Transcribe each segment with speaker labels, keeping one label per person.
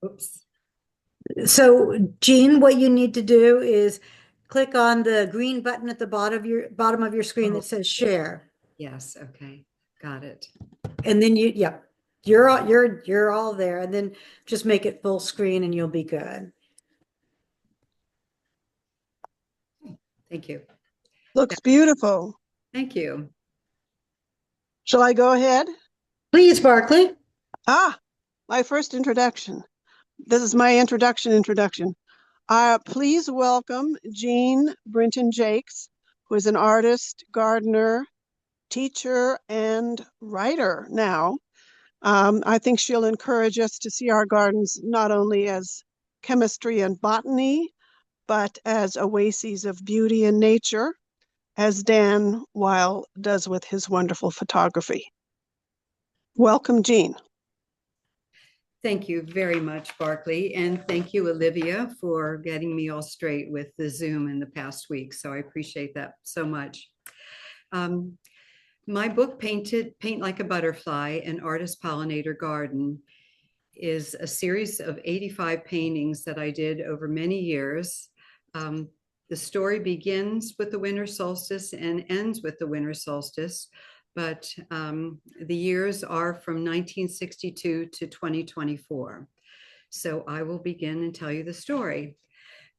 Speaker 1: Oops.
Speaker 2: So, Jean, what you need to do is click on the green button at the bottom of your screen
Speaker 1: Oh,
Speaker 2: that says share.
Speaker 1: yes. Okay. Got it.
Speaker 2: And then yeah, you're all there. And then just make it full screen and you'll be good.
Speaker 1: Thank you. Yeah,
Speaker 3: Looks beautiful.
Speaker 1: thank you.
Speaker 3: Shall I go ahead?
Speaker 2: Please, Barkley.
Speaker 3: Ah, my first introduction. This is my introduction. Please welcome Jean Brinton-Jaecks, who is an artist, gardener, teacher, and writer now. I think she'll encourage us to see our gardens not only as chemistry and botany, but as oases of beauty and nature, as Dan Weil does with his wonderful photography. Welcome, Jean.
Speaker 1: Thank you very much, Barkley. And thank you, Olivia, for getting me all straight with the Zoom in the past week. So I appreciate that so much. Um, my book, Paint Like a Butterfly, An Artist Pollinator Garden, is a series of 85 paintings that I did over many years. The story begins with the winter solstice and ends with the winter solstice, but the years are from 1962 to 2024. So I will begin and tell you the story.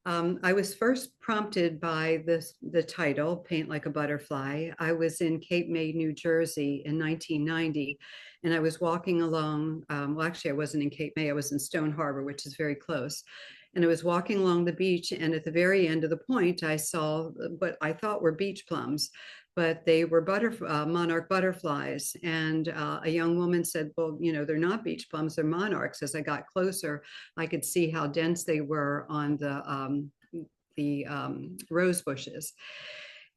Speaker 1: I was first prompted by the title, Paint Like a Butterfly. I was in Cape May, New Jersey in 1990, and I was walking along. Well, actually, I wasn't in Cape May, I was in Stone Harbor, which is very close. And I was walking along the beach, and at the very end of the point, I saw what I thought were beach plums, but they were monarch butterflies. And a young woman said, well, they're not beach plums, they're monarchs. As I got closer, I could see how dense they were on the rose bushes.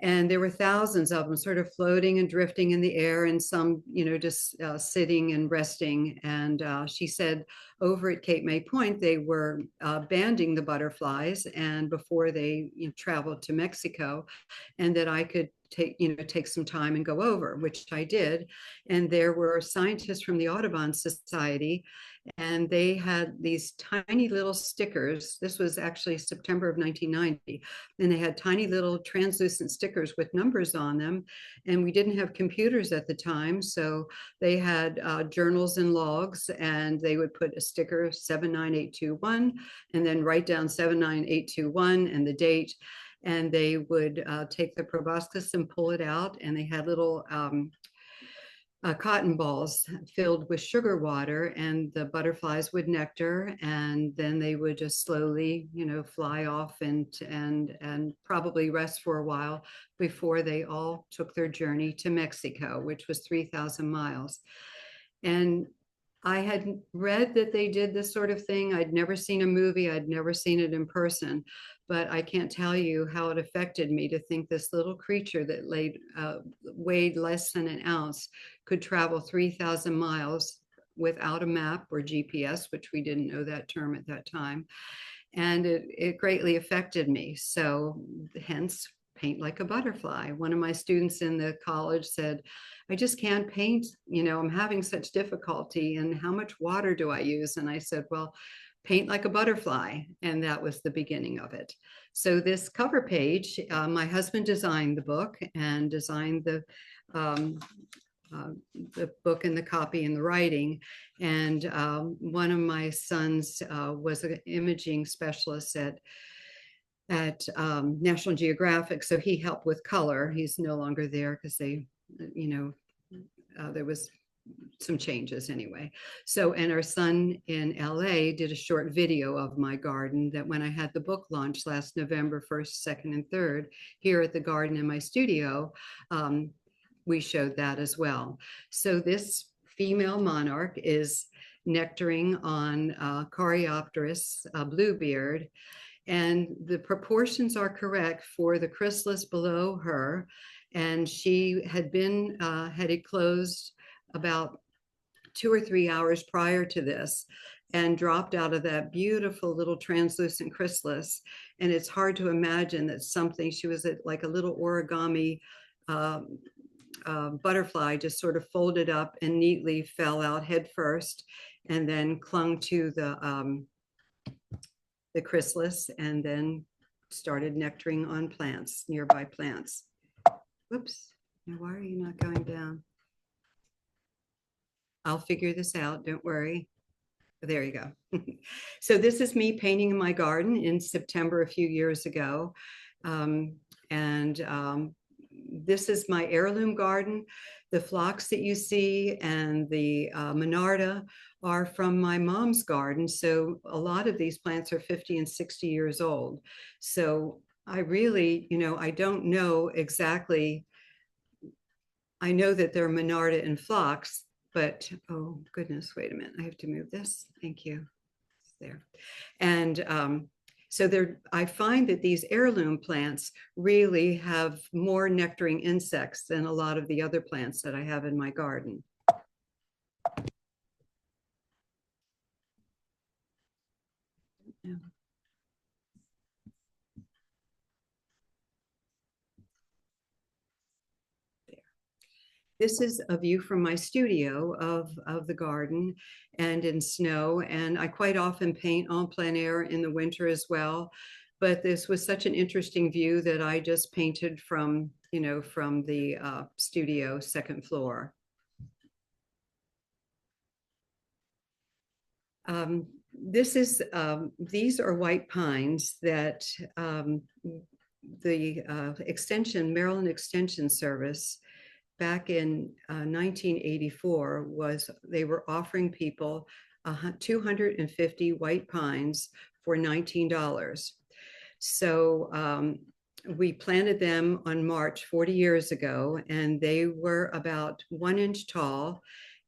Speaker 1: And there were thousands of them sort of floating and drifting in the air, and some, just sitting and resting. And she said over at Cape May Point, they were banding the butterflies, and before they traveled to Mexico, and that I could take some time and go over, which I did. And there were scientists from the Audubon Society, and they had these tiny little stickers. This was actually September of 1990. And they had tiny little translucent stickers with numbers on them. And we didn't have computers at the time. So they had journals and logs, and they would put a sticker 79821 and then write down 79821 and the date. And they would take the proboscis and pull it out. And they had little cotton balls filled with sugar water, and the butterflies would nectar, and then they would just slowly fly off and probably rest for a while before they all took their journey to Mexico, which was 3,000 miles. And I had read that they did this sort of thing. I'd never seen a movie, I'd never seen it in person, but I can't tell you how it affected me to think this little creature that weighed less than an ounce could travel 3,000 miles without a map or GPS, which we didn't know that term at that time. And it greatly affected me. So hence, Paint Like a Butterfly. One of my students in the college said, I just can't paint, I'm having such difficulty, and how much water do I use? And I said, well, paint like a butterfly. And that was the beginning of it. So this cover page, my husband designed the book and designed um, the book and the copy and the writing. And one of my sons was an imaging specialist at National Geographic. So he helped with color. He's no longer there because there was some changes anyway. So, and our son in LA did a short video of my garden that when I had the book launch last November 1st, 2nd, and 3rd here at the garden in my studio, we showed that as well. So this female monarch is nectaring on Coreopteris bluebeard, and the proportions are correct for the chrysalis below her. And she had eclosed about 2 or 3 hours prior to this and dropped out of that beautiful little translucent chrysalis. And it's hard to imagine that she was like a little origami butterfly, just sort of folded up and neatly fell out head first, and then clung to the chrysalis, and then started nectaring on plants, nearby plants. Whoops, now why are you not going down? I'll figure this out, don't worry. There you go. So this is me painting in my garden in September a few years ago. This is my heirloom garden. The phlox that you see and the monarda are from my mom's garden. So a lot of these plants are 50 and 60 years old. So I really, I don't know exactly. I know that they're monarda and phlox, but oh goodness, wait a minute. I have to move this. Thank you. There. And so I find that these heirloom plants really have more nectaring insects than a lot of the other plants that I have in my garden. Yeah. This is a view from my studio of the garden and in snow. And I quite often paint en plein air in the winter as well. But this was such an interesting view that I just painted from, from the studio second floor. These are white pines that the Maryland Extension Service back in 1984 they were offering people 250 white pines for $19. So we planted them on March 40 years ago, and they were about 1 inch tall.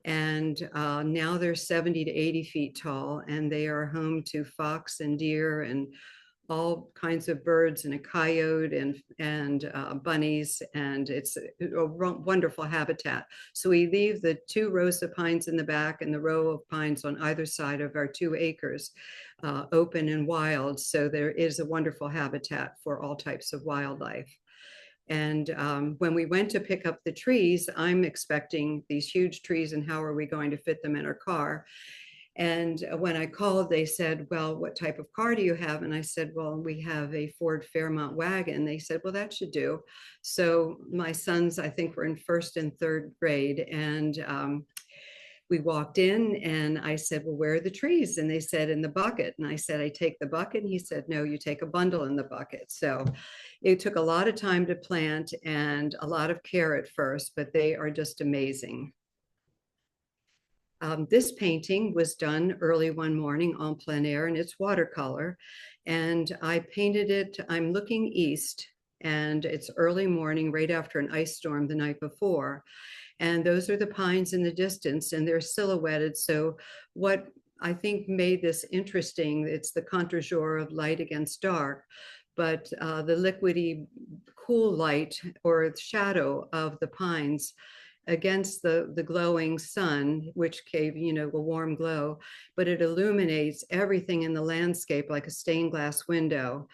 Speaker 1: And now they're 70 to 80 feet tall, and they are home to fox and deer and all kinds of birds and a coyote and bunnies, and it's a wonderful habitat. So we leave the 2 rows of pines in the back and the row of pines on either side of our 2 acres open and wild. So there is a wonderful habitat for all types of wildlife. And when we went to pick up the trees, I'm expecting these huge trees, and how are we going to fit them in our car? And when I called, they said, well, what type of car do you have? And I said, well, we have a Ford Fairmont wagon. They said, well, that should do. So my sons, I think, were in 1st and 3rd grade. And we walked in and I said, well, where are the trees? And they said, in the bucket. And I said, I take the bucket. And he said, no, you take a bundle in the bucket. So it took a lot of time to plant and a lot of care at first, but they are just amazing. This painting was done early one morning en plein air, and it's watercolor. And I painted it, I'm looking east, and it's early morning, right after an ice storm the night before. And those are the pines in the distance, and they're silhouetted. So what I think made this interesting, it's the contre-jour of light against dark, but the liquidy cool light or shadow of the pines against the glowing sun, which gave, a warm glow, but it illuminates everything in the landscape like a stained glass window.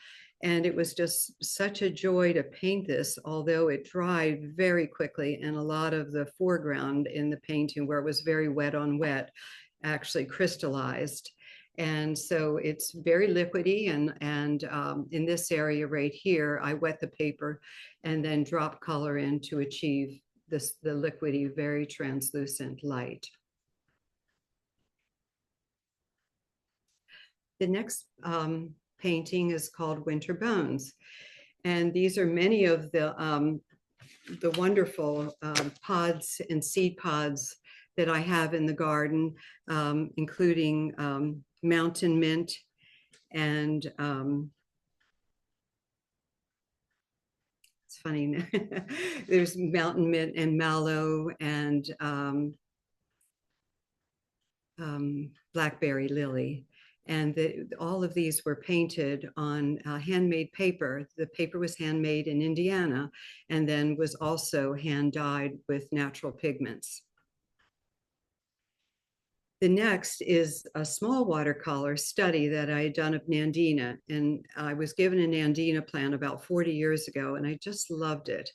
Speaker 1: And it was just such a joy to paint this, although it dried very quickly, and a lot of the foreground in the painting, where it was very wet on wet, actually crystallized. And so it's very liquidy, and in this area right here, I wet the paper and then drop color in to achieve the liquidy, very translucent light. The next painting is called Winter Bones. And these are many of the wonderful pods and seed pods that I have in the garden, including mountain mint and it's funny, there's mountain mint and mallow and blackberry lily. And all of these were painted on handmade paper. The paper was handmade in Indiana and then was also hand dyed with natural pigments. The next is a small watercolor study that I had done of Nandina. And I was given a Nandina plant about 40 years ago, and I just loved it.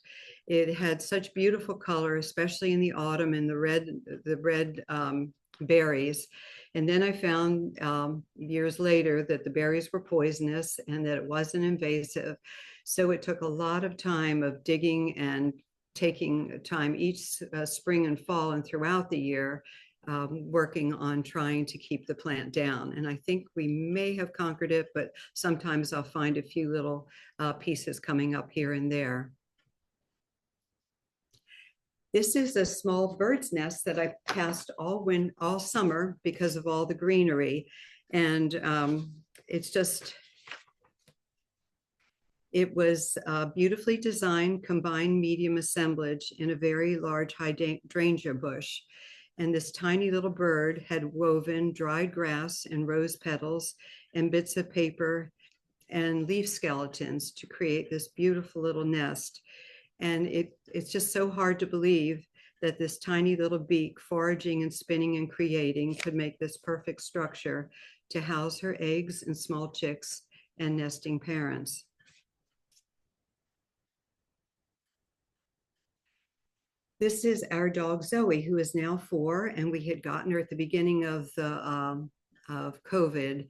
Speaker 1: It had such beautiful color, especially in the autumn, and the red berries. And then I found years later that the berries were poisonous and that it wasn't invasive. So it took a lot of time of digging and taking time each spring and fall and throughout the year, working on trying to keep the plant down. And I think we may have conquered it, but sometimes I'll find a few little pieces coming up here and there. This is a small bird's nest that I passed all summer because of all the greenery. And it was beautifully designed, combined medium assemblage in a very large hydrangea bush. And this tiny little bird had woven dried grass and rose petals and bits of paper and leaf skeletons to create this beautiful little nest. And it's just so hard to believe that this tiny little beak foraging and spinning and creating could make this perfect structure to house her eggs and small chicks and nesting parents. This is our dog Zoe, who is now 4, and we had gotten her at the beginning of COVID,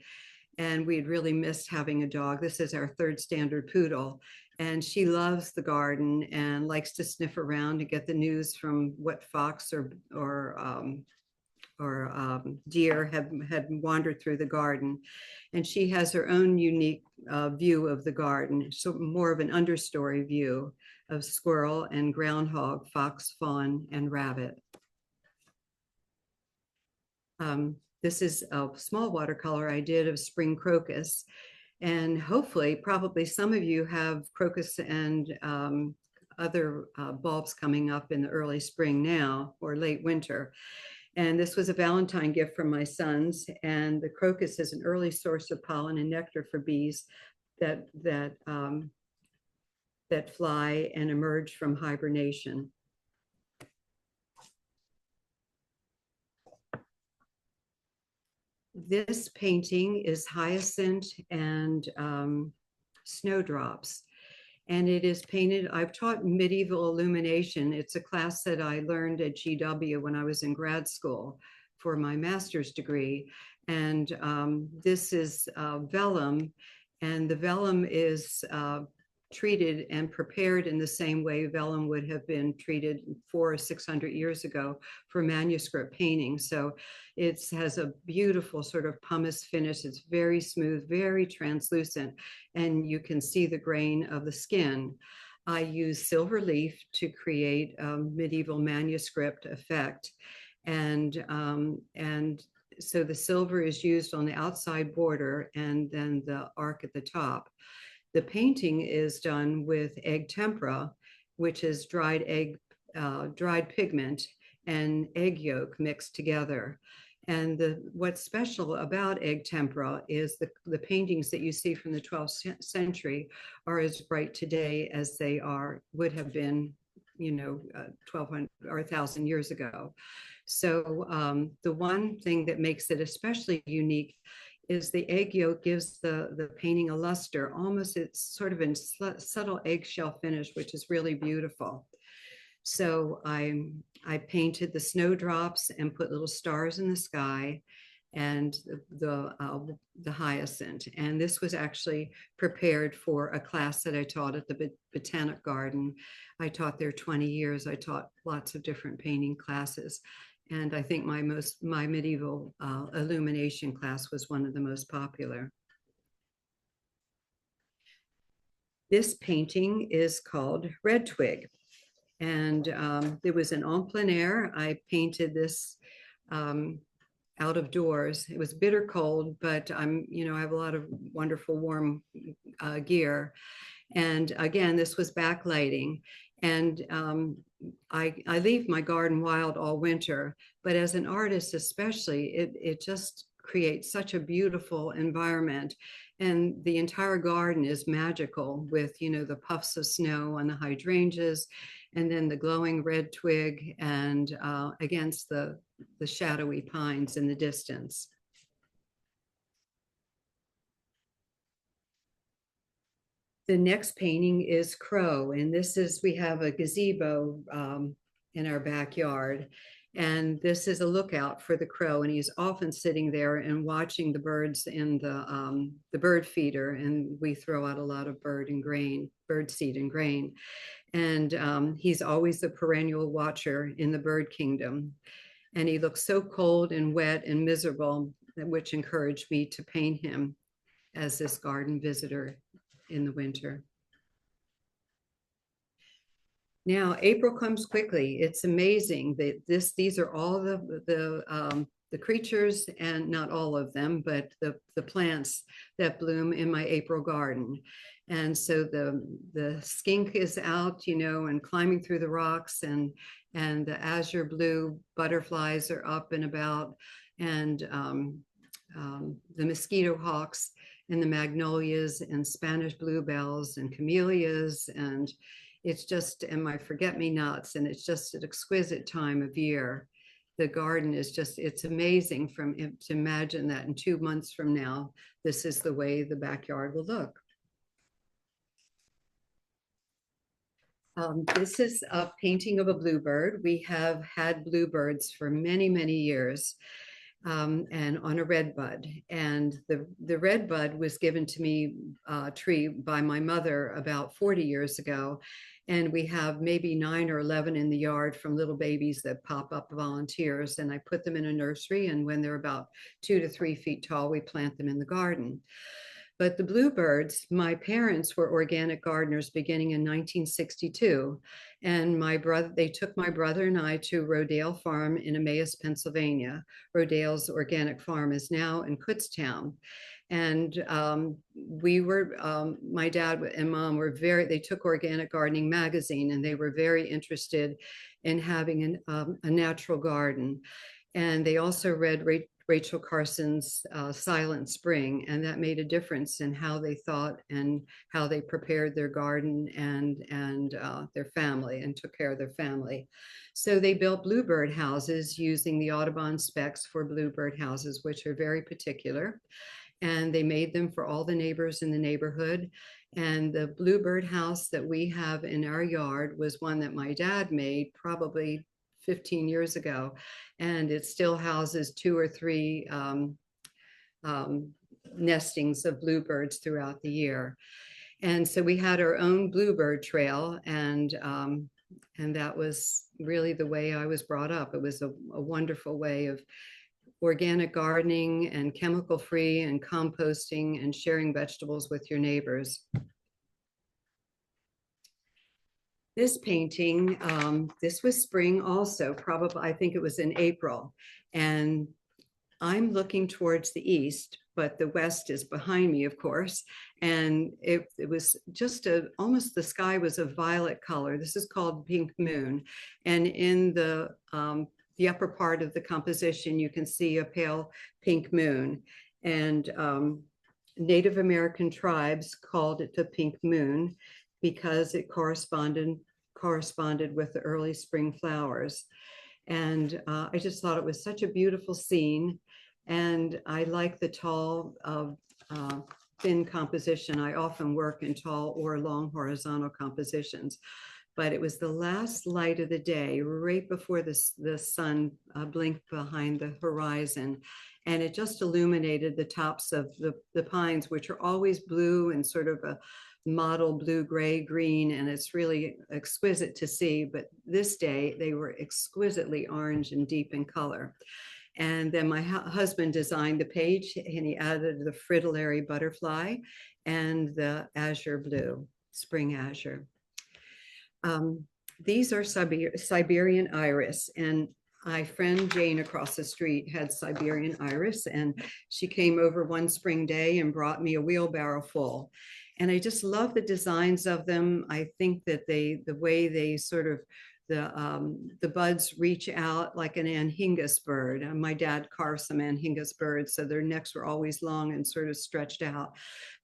Speaker 1: and we had really missed having a dog. This is our 3rd standard poodle, and she loves the garden and likes to sniff around to get the news from what fox or deer had wandered through the garden. And she has her own unique view of the garden, so more of an understory view of squirrel and groundhog, fox, fawn, and rabbit. This is a small watercolor I did of spring crocus. And hopefully, probably some of you have crocus and other bulbs coming up in the early spring now or late winter. And this was a Valentine gift from my sons. And the crocus is an early source of pollen and nectar for bees that fly and emerge from hibernation. This painting is hyacinth and snowdrops. And it is painted, I've taught medieval illumination. It's a class that I learned at GW when I was in grad school for my master's degree. And this is vellum, and the vellum is treated and prepared in the same way vellum would have been treated 400 or 600 years ago for manuscript painting. So it has a beautiful sort of pumice finish. It's very smooth, very translucent, and you can see the grain of the skin. I use silver leaf to create a medieval manuscript effect. And so the silver is used on the outside border and then the arc at the top. The painting is done with egg tempera, which is dried pigment and egg yolk mixed together. And what's special about egg tempera is the paintings that you see from the 12th century are as bright today as they would have been, 1,200 or 1,000 years ago. So the one thing that makes it especially unique is the egg yolk gives the painting a luster, almost it's sort of in subtle eggshell finish, which is really beautiful. So I painted the snowdrops and put little stars in the sky and the hyacinth. And this was actually prepared for a class that I taught at the Botanic Garden. I taught there 20 years. I taught lots of different painting classes. And I think my medieval illumination class was one of the most popular. This painting is called Red Twig. And it was an en plein air. I painted this out of doors. It was bitter cold, but I have a lot of wonderful warm gear. And again, this was backlighting. And I leave my garden wild all winter, but as an artist especially, it just creates such a beautiful environment. And the entire garden is magical with, the puffs of snow on the hydrangeas, and then the glowing red twig and against the shadowy pines in the distance. The next painting is Crow, and we have a gazebo in our backyard. And this is a lookout for the crow, and he's often sitting there and watching the birds in the bird feeder, and we throw out a lot of bird seed and grain. And he's always the perennial watcher in the bird kingdom. And he looks so cold and wet and miserable, which encouraged me to paint him as this garden visitor in the winter. Now, April comes quickly. It's amazing that these are all the creatures, and not all of them, but the plants that bloom in my April garden. And so the skink is out, you know, and climbing through the rocks, and the azure blue butterflies are up and about, and the mosquito hawks and the magnolias and Spanish bluebells and camellias, and it's just, and my forget-me-nots, and it's just an exquisite time of year. The garden is just, it's amazing to imagine that in 2 months from now, this is the way the backyard will look. This is a painting of a bluebird. We have had bluebirds for many, many years. And on a red bud. And the red bud was given to me tree by my mother about 40 years ago. And we have maybe 9 or 11 in the yard from little babies that pop up, volunteers. And I put them in a nursery. And when they're about 2 to 3 feet tall, we plant them in the garden. But the bluebirds, my parents were organic gardeners beginning in 1962. And they took my brother and I to Rodale Farm in Emmaus, Pennsylvania. Rodale's organic farm is now in Kutztown. And my dad and mom they took Organic Gardening magazine, and they were very interested in having a natural garden. And they also read Rachel Carson's Silent Spring, and that made a difference in how they thought and how they prepared their garden and their family, and took care of their family. So they built bluebird houses using the Audubon specs for bluebird houses, which are very particular. And they made them for all the neighbors in the neighborhood. And the bluebird house that we have in our yard was one that my dad made probably 15 years ago, and it still houses 2 or 3 nestings of bluebirds throughout the year. And so we had our own bluebird trail, and that was really the way I was brought up. It was a wonderful way of organic gardening and chemical free and composting and sharing vegetables with your neighbors. This painting, this was spring also, probably, I think it was in April. And I'm looking towards the east, but the west is behind me, of course. And it was just almost, the sky was a violet color. This is called Pink Moon. And in the upper part of the composition, you can see a pale pink moon. And Native American tribes called it the pink moon because it corresponded with the early spring flowers. And I just thought it was such a beautiful scene. And I like the tall, thin composition. I often work in tall or long horizontal compositions. But it was the last light of the day, right before the sun blinked behind the horizon. And it just illuminated the tops of the pines, which are always blue and sort of a model blue, gray, green. And it's really exquisite to see. But this day, they were exquisitely orange and deep in color. And then my husband designed the page, and he added the fritillary butterfly and the azure blue, spring azure. These are Siberian iris, and my friend Jane across the street had Siberian iris, and she came over one spring day and brought me a wheelbarrow full. And I just love the designs of them. I think that the way they sort of, the buds reach out like an anhingus bird. And my dad carved some anhingus birds, so their necks were always long and sort of stretched out.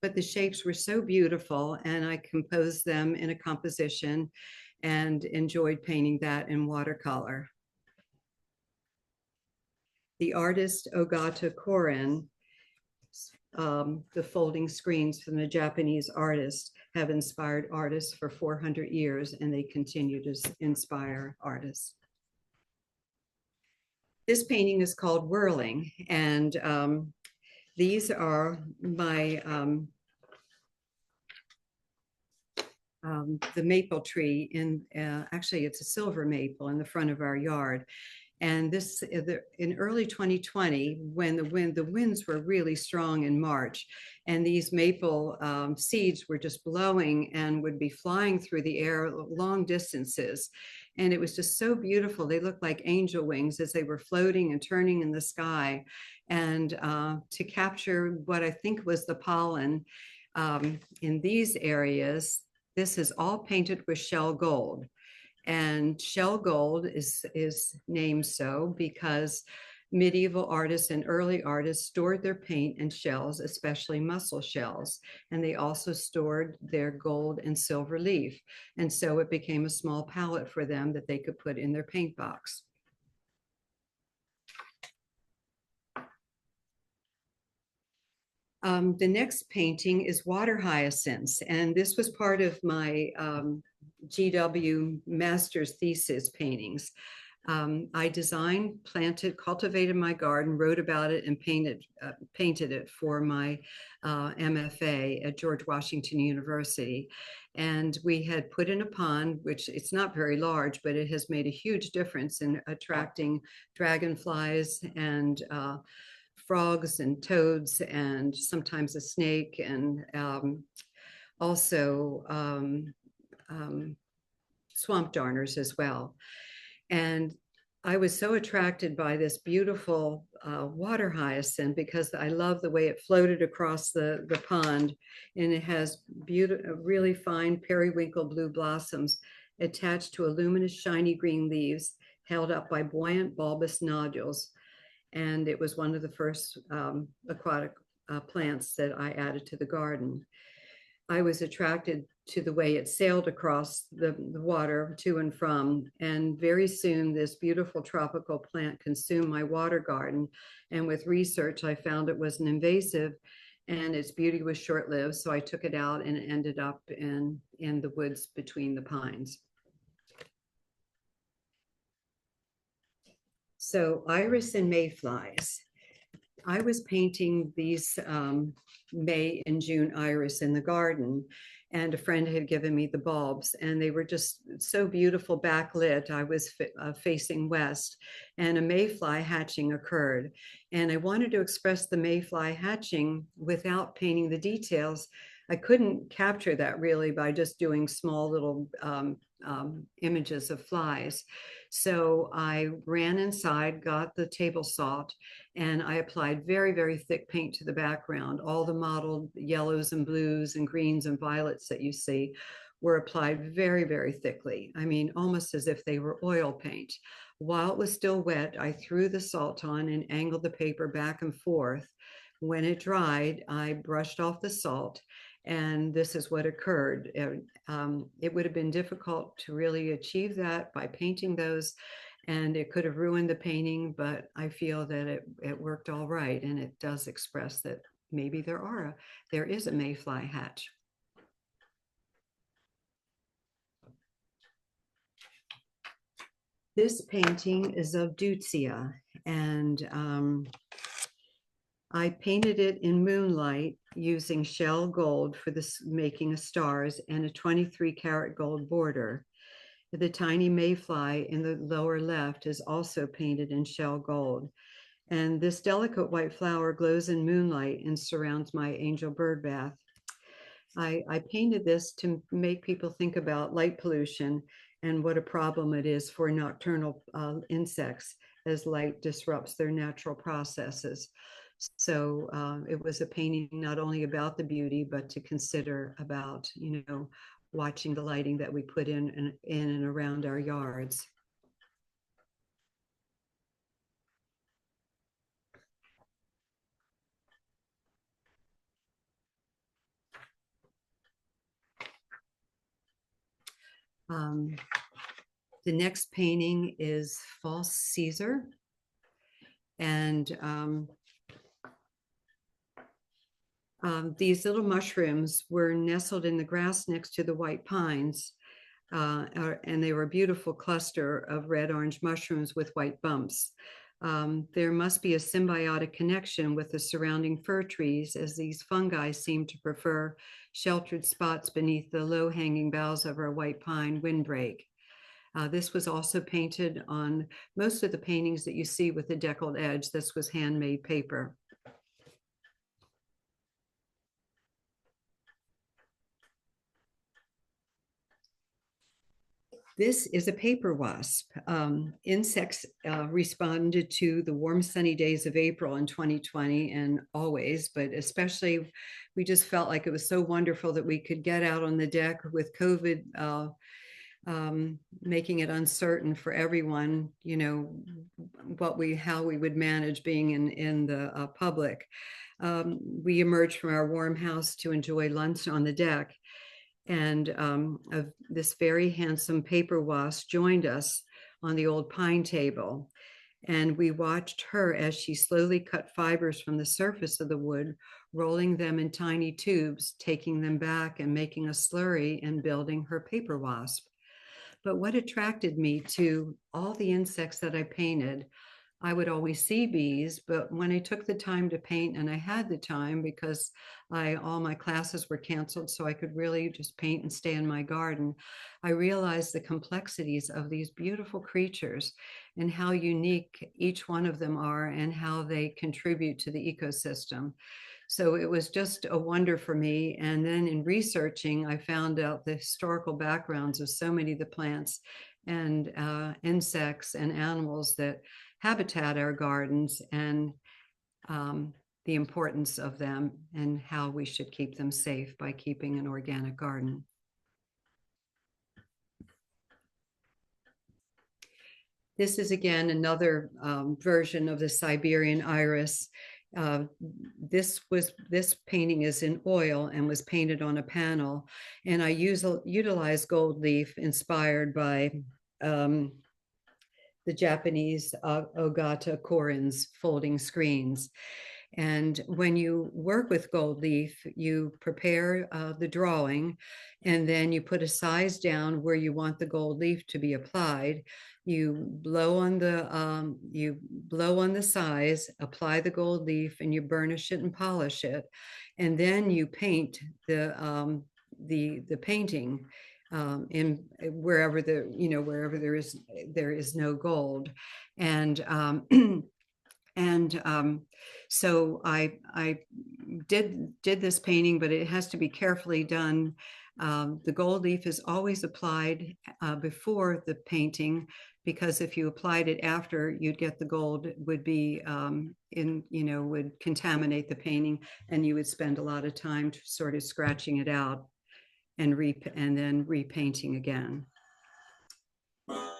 Speaker 1: But the shapes were so beautiful, and I composed them in a composition and enjoyed painting that in watercolor. The artist Ogata Koren, the folding screens from the Japanese artist, have inspired artists for 400 years, and they continue to inspire artists. This painting is called Whirling, and these are my the maple tree in actually it's a silver maple in the front of our yard. And this in early 2020, when the winds were really strong in March, and these maple seeds were just blowing and would be flying through the air long distances. And it was just so beautiful. They looked like angel wings as they were floating and turning in the sky. And to capture what I think was the pollen in these areas, this is all painted with shell gold. And shell gold is named so because medieval artists and early artists stored their paint in shells, especially mussel shells. And they also stored their gold and silver leaf. And so it became a small palette for them that they could put in their paint box. The next painting is water hyacinths, and this was part of my GW master's thesis paintings. I designed, planted, cultivated my garden, wrote about it, and painted it for my MFA at George Washington University. And we had put in a pond, which it's not very large, but it has made a huge difference in attracting dragonflies and frogs and toads and sometimes a snake, and also swamp darners as well. And I was so attracted by this beautiful water hyacinth because I love the way it floated across the pond, and it has really fine periwinkle blue blossoms attached to a luminous shiny green leaves held up by buoyant bulbous nodules. And it was one of the first aquatic plants that I added to the garden. I was attracted to the way it sailed across the water to and from, and very soon this beautiful tropical plant consumed my water garden. And with research, I found it was an invasive and its beauty was short-lived, so I took it out and it ended up in the woods between the pines. So iris and mayflies. I was painting these May and June iris in the garden, and a friend had given me the bulbs, and they were just so beautiful backlit. I was facing west, and a mayfly hatching occurred. And I wanted to express the mayfly hatching without painting the details. I couldn't capture that really by just doing small little images of flies. So I ran inside, got the table salt, and I applied very, very thick paint to the background. All the mottled yellows and blues and greens and violets that you see were applied very, very thickly. I mean, almost as if they were oil paint. While it was still wet, I threw the salt on and angled the paper back and forth. When it dried, I brushed off the salt, and this is what occurred. It would have been difficult to really achieve that by painting those, and it could have ruined the painting, but I feel that it worked all right, and it does express that maybe there is a mayfly hatch. This painting is of Deutzia, and I painted it in moonlight using shell gold for this making of stars and a 23-karat gold border. The tiny mayfly in the lower left is also painted in shell gold. And this delicate white flower glows in moonlight and surrounds my angel bird bath. I painted this to make people think about light pollution and what a problem it is for nocturnal insects as light disrupts their natural processes. So it was a painting not only about the beauty, but to consider about, watching the lighting that we put in and around our yards. The next painting is False Caesar. And these little mushrooms were nestled in the grass next to the white pines. And they were a beautiful cluster of red-orange mushrooms with white bumps. There must be a symbiotic connection with the surrounding fir trees, as these fungi seem to prefer sheltered spots beneath the low-hanging boughs of our white pine windbreak. This was also painted on most of the paintings that you see with the deckled edge. This was handmade paper. This is a paper wasp. Insects responded to the warm, sunny days of April in 2020 and always, but especially we just felt like it was so wonderful that we could get out on the deck with COVID making it uncertain for everyone, you know, how we would manage being in the public. We emerged from our warm house to enjoy lunch on the deck. And this very handsome paper wasp joined us on the old pine table. And we watched her as she slowly cut fibers from the surface of the wood, rolling them in tiny tubes, taking them back and making a slurry and building her paper wasp. But what attracted me to all the insects that I painted, I would always see bees, but when I took the time to paint, and I had the time because all my classes were canceled, so I could really just paint and stay in my garden, I realized the complexities of these beautiful creatures and how unique each one of them are and how they contribute to the ecosystem. So it was just a wonder for me. And then in researching, I found out the historical backgrounds of so many of the plants and insects and animals that habitat our gardens, and the importance of them and how we should keep them safe by keeping an organic garden. This is again another version of the Siberian iris. This painting is in oil and was painted on a panel, and I utilized gold leaf inspired by the Japanese Ogata Korin's folding screens. And when you work with gold leaf, you prepare the drawing, and then you put a size down where you want the gold leaf to be applied. You blow on the size, apply the gold leaf, and you burnish it and polish it, and then you paint the painting in wherever there is no gold, and so I did this painting, but it has to be carefully done. The gold leaf is always applied before the painting, because if you applied it after, you'd get the gold would be would contaminate the painting, and you would spend a lot of time sort of scratching it out and then repainting again.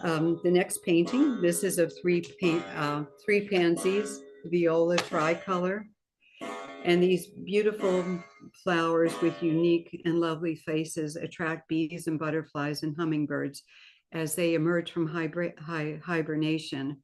Speaker 1: The next painting, this is of three pansies, viola tricolor, and these beautiful flowers with unique and lovely faces attract bees and butterflies and hummingbirds as they emerge from hibernation.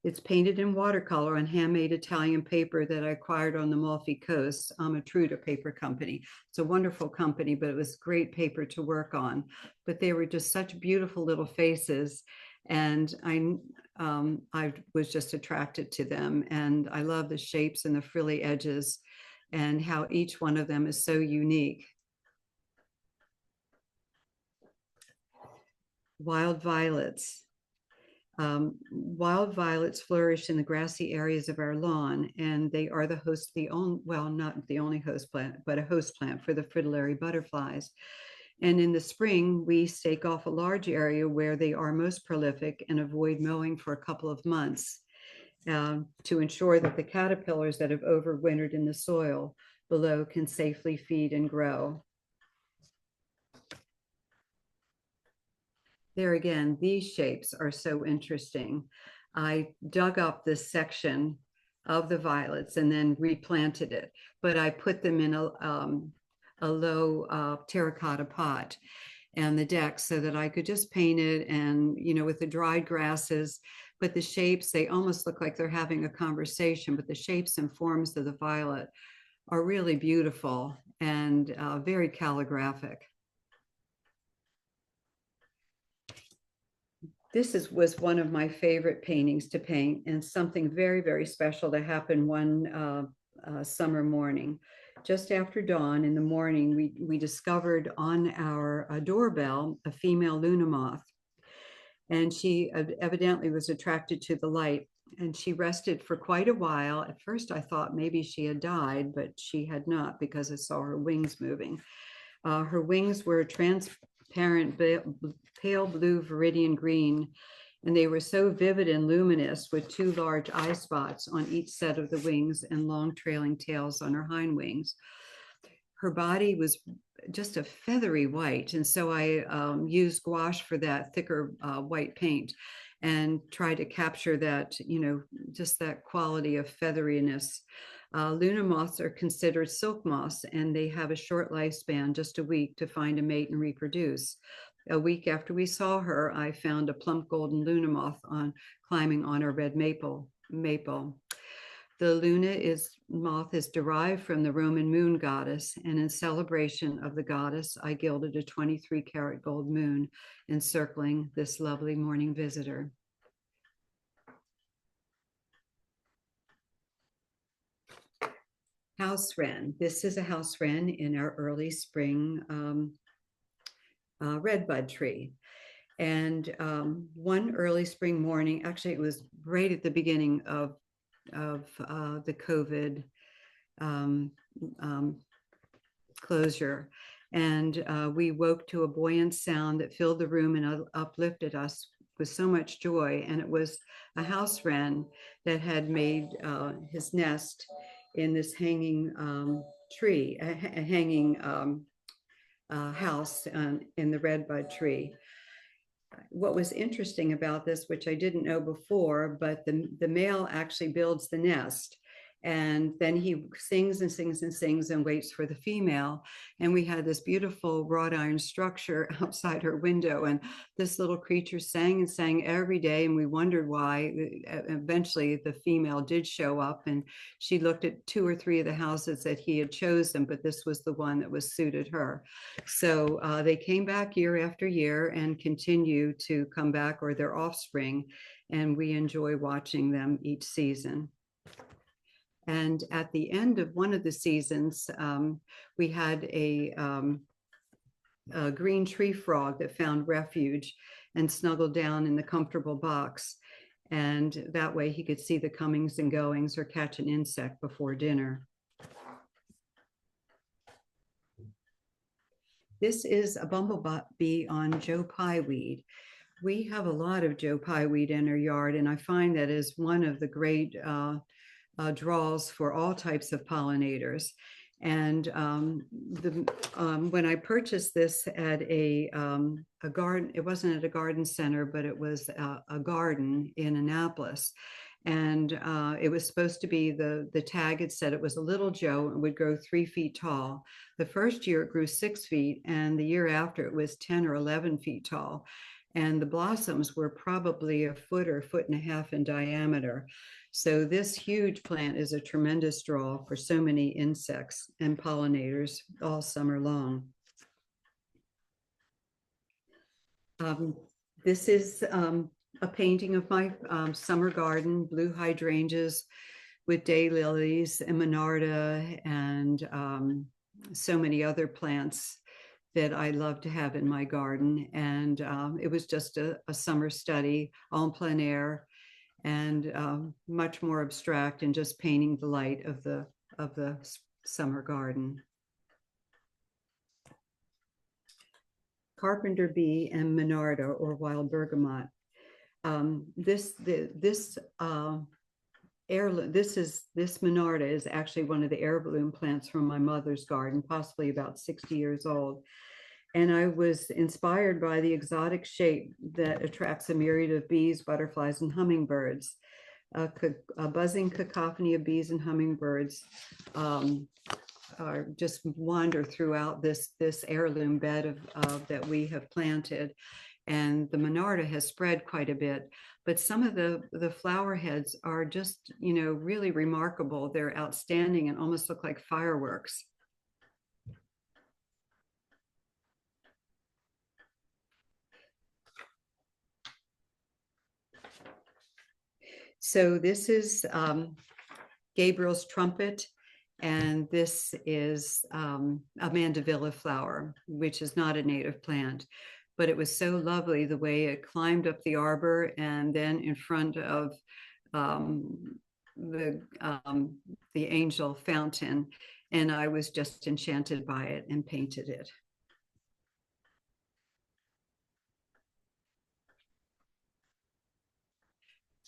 Speaker 1: It's painted in watercolor on handmade Italian paper that I acquired on the Amalfi Coast, Amatruda Paper Company. It's a wonderful company, but it was great paper to work on. But they were just such beautiful little faces, and I was just attracted to them. And I love the shapes and the frilly edges and how each one of them is so unique. Wild violets. Wild violets flourish in the grassy areas of our lawn, and they are not the only host plant, but a host plant for the fritillary butterflies. And in the spring, we stake off a large area where they are most prolific and avoid mowing for a couple of months to ensure that the caterpillars that have overwintered in the soil below can safely feed and grow. There again, these shapes are so interesting. I dug up this section of the violets and then replanted it, but I put them in a low terracotta pot and the deck so that I could just paint it, and with the dried grasses. But the shapes, they almost look like they're having a conversation, but the shapes and forms of the violet are really beautiful and very calligraphic. was one of my favorite paintings to paint, and something very, very special that happened one summer morning. Just after dawn in the morning, we discovered on our doorbell a female Luna moth, and she evidently was attracted to the light. And she rested for quite a while. At first, I thought maybe she had died, but she had not, because I saw her wings moving. Her wings were transparent, pale blue viridian green, and they were so vivid and luminous, with two large eye spots on each set of the wings and long trailing tails on her hind wings. Her body was just a feathery white, and so I used gouache for that thicker white paint and try to capture that, just that quality of featheriness. Luna moths are considered silk moths, and they have a short lifespan, just a week, to find a mate and reproduce. A week after we saw her, I found a plump golden Luna moth climbing on a red maple. The Luna moth is derived from the Roman moon goddess, and in celebration of the goddess, I gilded a 23-karat gold moon encircling this lovely morning visitor. House wren. This is a house wren in our early spring redbud tree. And one early spring morning, actually it was right at the beginning of the COVID closure. And we woke to a buoyant sound that filled the room and uplifted us with so much joy. And it was a house wren that had made his nest in this hanging tree, a hanging house in the redbud tree. What was interesting about this, which I didn't know before, but the male actually builds the nest, and then he sings and sings and sings and waits for the female. And we had this beautiful wrought iron structure outside her window, and this little creature sang and sang every day, and we wondered why. Eventually the female did show up, and she looked at 2 or 3 of the houses that he had chosen, but this was the one that was suited her. So they came back year after year and continue to come back, or their offspring, and we enjoy watching them each season. And at the end of one of the seasons, we had a green tree frog that found refuge and snuggled down in the comfortable box. And that way he could see the comings and goings or catch an insect before dinner. This is a bumblebee on Joe Pye weed. We have a lot of Joe Pye weed in our yard, and I find that is one of the great draws for all types of pollinators. And when I purchased this at a garden, it wasn't at a garden center, but it was a garden in Annapolis. And it was supposed to be, the tag had said it was a little Joe and would grow 3 feet tall. The first year it grew 6 feet, and the year after it was 10 or 11 feet tall. And the blossoms were probably a foot or 1.5 feet in diameter. So this huge plant is a tremendous draw for so many insects and pollinators all summer long. This is a painting of my summer garden, blue hydrangeas with daylilies and monarda and so many other plants that I love to have in my garden. And it was just a summer study, all plein air, and much more abstract, and just painting the light of the summer garden. Carpenter bee and monarda, or wild bergamot. This monarda is actually one of the heirloom plants from my mother's garden, possibly about 60 years old. And I was inspired by the exotic shape that attracts a myriad of bees, butterflies, and hummingbirds. A buzzing cacophony of bees and hummingbirds just wander throughout this heirloom bed that we have planted. And the monarda has spread quite a bit, but some of the flower heads are just, really remarkable. They're outstanding and almost look like fireworks. So this is Gabriel's trumpet, and this is a mandevilla flower, which is not a native plant, but it was so lovely the way it climbed up the arbor and then in front of um, the angel fountain, and I was just enchanted by it and painted it.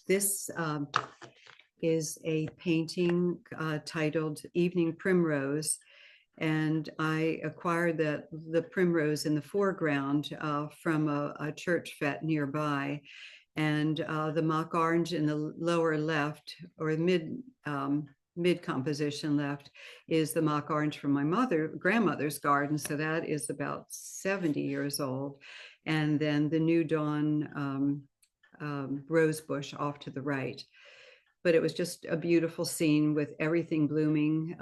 Speaker 1: This is a painting titled Evening Primrose, and I acquired the primrose in the foreground from a church fete nearby, and the mock orange in the lower left, or mid composition left, is the mock orange from my grandmother's garden, so that is about 70 years old, and then the New Dawn rose bush off to the right. But it was just a beautiful scene with everything blooming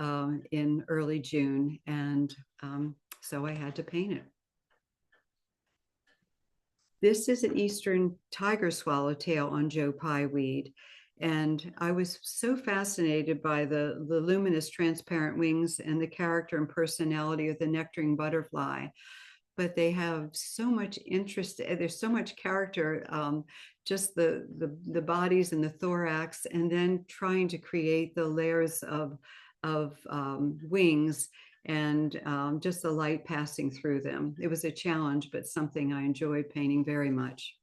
Speaker 1: in early June, and so I had to paint it. This is an eastern tiger swallowtail on Joe Pye weed, and I was so fascinated by the luminous transparent wings and the character and personality of the nectaring butterfly. But they have so much interest. There's so much character, just the bodies and the thorax, and then trying to create the layers of wings and just the light passing through them. It was a challenge, but something I enjoyed painting very much.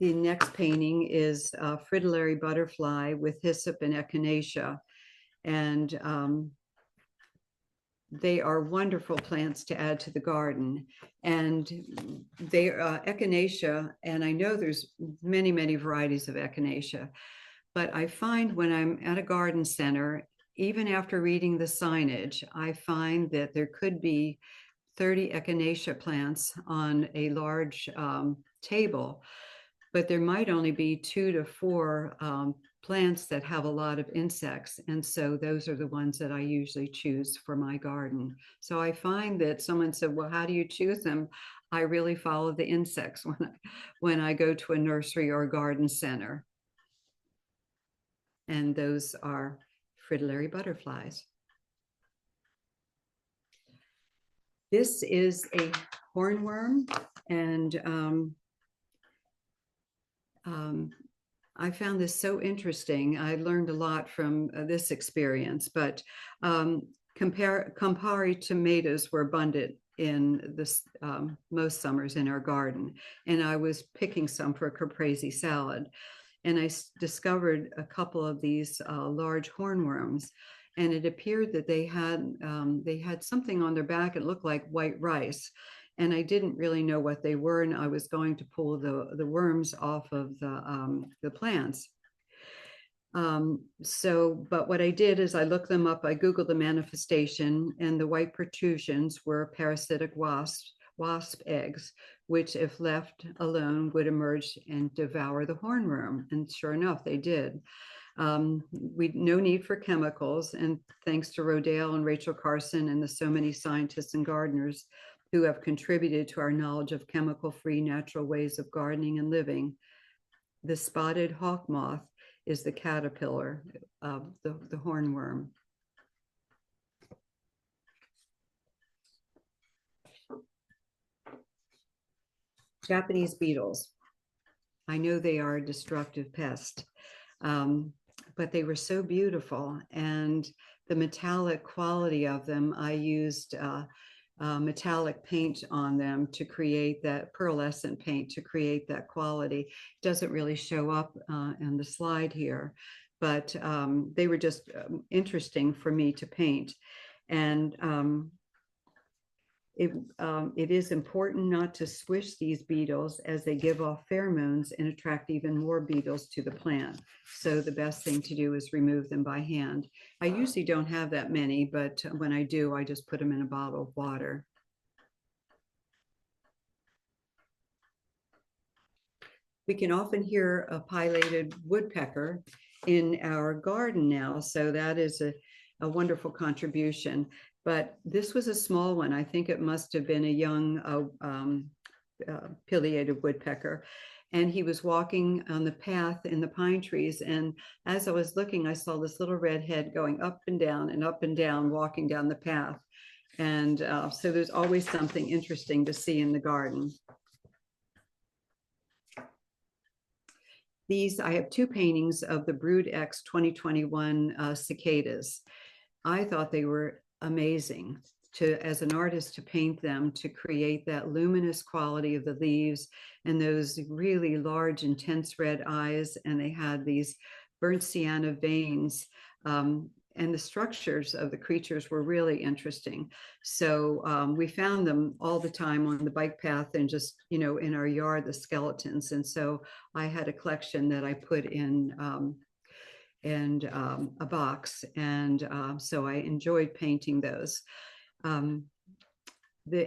Speaker 1: The next painting is a fritillary butterfly with hyssop and echinacea, and they are wonderful plants to add to the garden. And they are echinacea, and I know there's many, many varieties of echinacea, but I find when I'm at a garden center, even after reading the signage, I find that there could be 30 echinacea plants on a large table, but there might only be 2 to 4 plants that have a lot of insects. And so those are the ones that I usually choose for my garden. So I find that someone said, well, how do you choose them? I really follow the insects when I go to a nursery or a garden center. And those are fritillary butterflies. This is a hornworm, and I found this so interesting. I learned a lot from this experience, but Campari tomatoes were abundant in this most summers in our garden, and I was picking some for a caprese salad, and I discovered a couple of these large hornworms, and it appeared that they had something on their back. It looked like white rice, and I didn't really know what they were, and I was going to pull the worms off of the plants. But what I did is I looked them up. I Googled the manifestation, and the white protrusions were parasitic wasp eggs, which if left alone would emerge and devour the hornworm. And sure enough, they did. No need for chemicals. And thanks to Rodale and Rachel Carson and the so many scientists and gardeners who have contributed to our knowledge of chemical-free natural ways of gardening and living. The spotted hawk moth is the caterpillar of the hornworm. Japanese beetles. I know they are a destructive pest, but they were so beautiful, and the metallic quality of them, I used metallic paint on them to create that pearlescent paint to create that quality. It doesn't really show up in the slide here, but they were just interesting for me to paint. And it is important not to squish these beetles, as they give off pheromones and attract even more beetles to the plant. So the best thing to do is remove them by hand. I usually don't have that many, but when I do, I just put them in a bottle of water. We can often hear a pileated woodpecker in our garden now, so that is a wonderful contribution. But this was a small one. I think it must have been a young pileated woodpecker. And he was walking on the path in the pine trees. And as I was looking, I saw this little red head going up and down, walking down the path. And so there's always something interesting to see in the garden. I have two paintings of the Brinton-Jaecks 2021 cicadas. I thought they were amazing as an artist, to paint them, to create that luminous quality of the leaves and those really large, intense red eyes. And they had these burnt sienna veins. And the structures of the creatures were really interesting. So we found them all the time on the bike path and just, in our yard, the skeletons. And so I had a collection that I put in a box. And so I enjoyed painting those.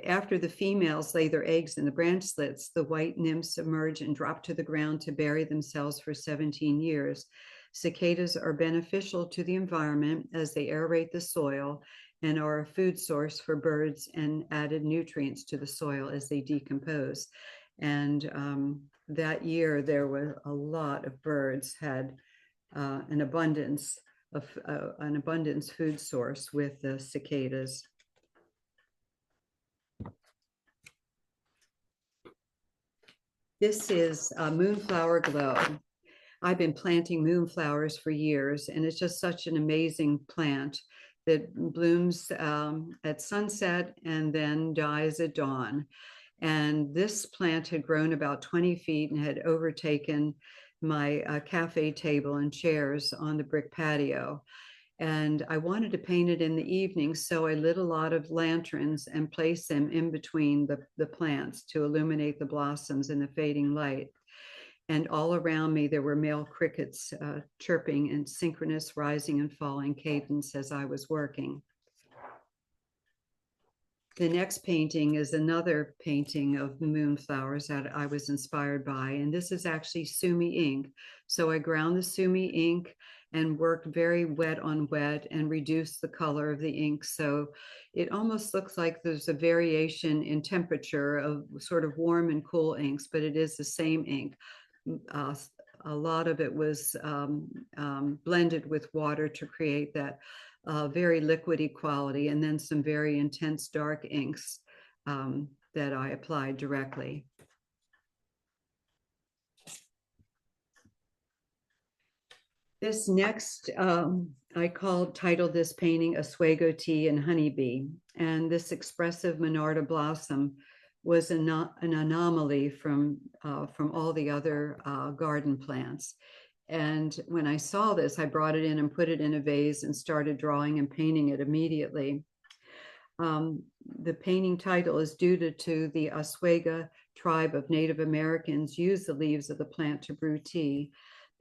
Speaker 1: After the females lay their eggs in the branch slits, the white nymphs emerge and drop to the ground to bury themselves for 17 years. Cicadas are beneficial to the environment as they aerate the soil and are a food source for birds and added nutrients to the soil as they decompose. And that year, there were a lot of birds had an abundance food source with the cicadas. This is a moonflower glow. I've been planting moonflowers for years, and it's just such an amazing plant that blooms at sunset and then dies at dawn. And this plant had grown about 20 feet and had overtaken my cafe table and chairs on the brick patio. And I wanted to paint it in the evening, so I lit a lot of lanterns and placed them in between the plants to illuminate the blossoms in the fading light. And all around me, there were male crickets chirping in synchronous rising and falling cadence as I was working. The next painting is another painting of moonflowers that I was inspired by, and this is actually sumi ink. So I ground the sumi ink and worked very wet on wet and reduced the color of the ink. So it almost looks like there's a variation in temperature of sort of warm and cool inks, but it is the same ink. A lot of it was blended with water to create that very liquidy quality, and then some very intense dark inks that I applied directly. This next, I titled this painting Oswego Tea and Honeybee. And this expressive Monarda blossom was an anomaly from all the other garden plants. And when I saw this, I brought it in and put it in a vase and started drawing and painting it immediately. The painting title is due to the Oswego tribe of Native Americans use the leaves of the plant to brew tea.